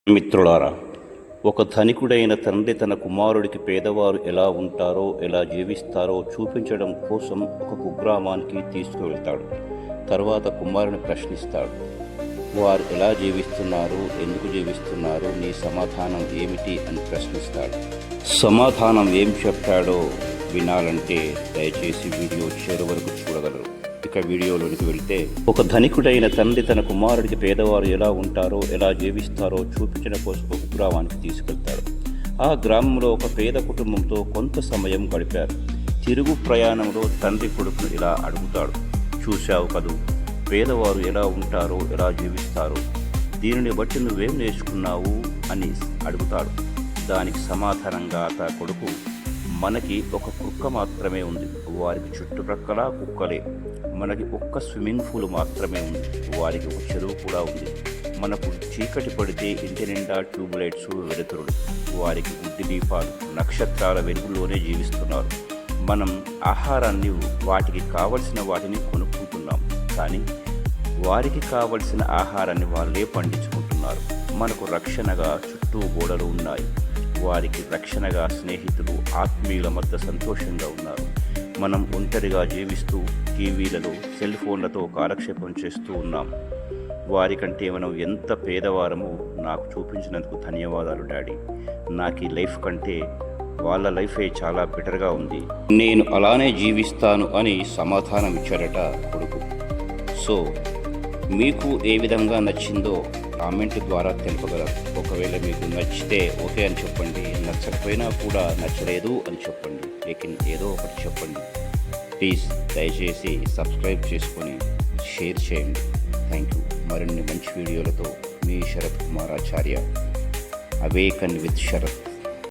మిత్రులారా, ఒక ధనికుడైన తండ్రి తన కుమారుడికి పేదవారు ఎలా ఉంటారో, ఎలా జీవిస్తారో చూపించడం కోసం ఒక కుగ్రామానికి తీసుకువెళ్తాడు. తర్వాత కుమారుని ప్రశ్నిస్తాడు. వారు ఎలా జీవిస్తున్నారు, ఎందుకు జీవిస్తున్నారు, నీ సమాధానం ఏమిటి అని ప్రశ్నిస్తాడు. సమాధానం ఏం చెప్పాడో వినాలంటే దయచేసి వీడియో చివరి వరకు చూడగలరు. ఇక వీడియోలోనికి వెళ్తే, ఒక ధనికుడైన తండ్రి తన కుమారుడికి పేదవారు ఎలా ఉంటారో, ఎలా జీవిస్తారో చూపించడం కోసం ఒక గ్రామానికి తీసుకెళ్తాడు. ఆ గ్రామంలో ఒక పేద కుటుంబంతో కొంత సమయం గడిపారు. తిరుగు ప్రయాణంలో తండ్రి కొడుకును ఇలా అడుగుతాడు. చూశావు కదూ, పేదవారు ఎలా ఉంటారో, ఎలా జీవిస్తారో, దీనిని బట్టి నువ్వేం నేర్చుకున్నావు అని అడుగుతాడు. దానికి సమాధానంగా తన కొడుకు, మనకి ఒక కుక్క మాత్రమే ఉంది, వారికి చుట్టుప్రక్కల కుక్కలే. మనకి ఒక్క స్విమ్మింగ్ పూల్ మాత్రమే ఉంది, వారికి ఒక చెరువు కూడా ఉంది. మనకు చీకటి పడితే ఇంటి నిండా ట్యూబ్ లైట్స్, వెలుతురులు, వారికి గుడ్డి దీపాలు, నక్షత్రాల వెలుగులోనే జీవిస్తున్నారు. మనం ఆహారాన్ని, వాటికి కావలసిన వాటిని కొనుక్కుంటున్నాం, కానీ వారికి కావలసిన ఆహారాన్ని వాళ్ళే పండించుకుంటున్నారు. మనకు రక్షణగా చుట్టూ గోడలు ఉన్నాయి, వారికి రక్షణగా స్నేహితులు, ఆత్మీయుల మధ్య సంతోషంగా ఉన్నారు. మనం ఒంటరిగా జీవిస్తూ టీవీలలో, సెల్ ఫోన్లతో కాలక్షేపం చేస్తూ ఉన్నాం. వారికంటే మనం ఎంత పేదవారమో నాకు చూపించినందుకు ధన్యవాదాలు డాడీ. నాకు ఈ లైఫ్ కంటే వాళ్ళ లైఫే చాలా బెటర్గా ఉంది, నేను అలానే జీవిస్తాను అని సమాధానం ఇచ్చాడట కొడుకు. సో మీకు ఏ విధంగా నచ్చిందో కామెంట్ ద్వారా తెలుపగలరు. ఒకవేళ మీకు నచ్చితే ఓకే అని చెప్పండి, నచ్చకపోయినా కూడా నచ్చలేదు అని చెప్పండి. లేకిన్ ఏదో ఒకటి చెప్పండి ప్లీజ్. దయచేసి సబ్స్క్రైబ్ చేసుకొని షేర్ చేయండి. Thank you. మరిన్ని మంచి వీడియోలతో మీ శరత్ కుమారాచార్య, అవేకన్ విత్ శరత్.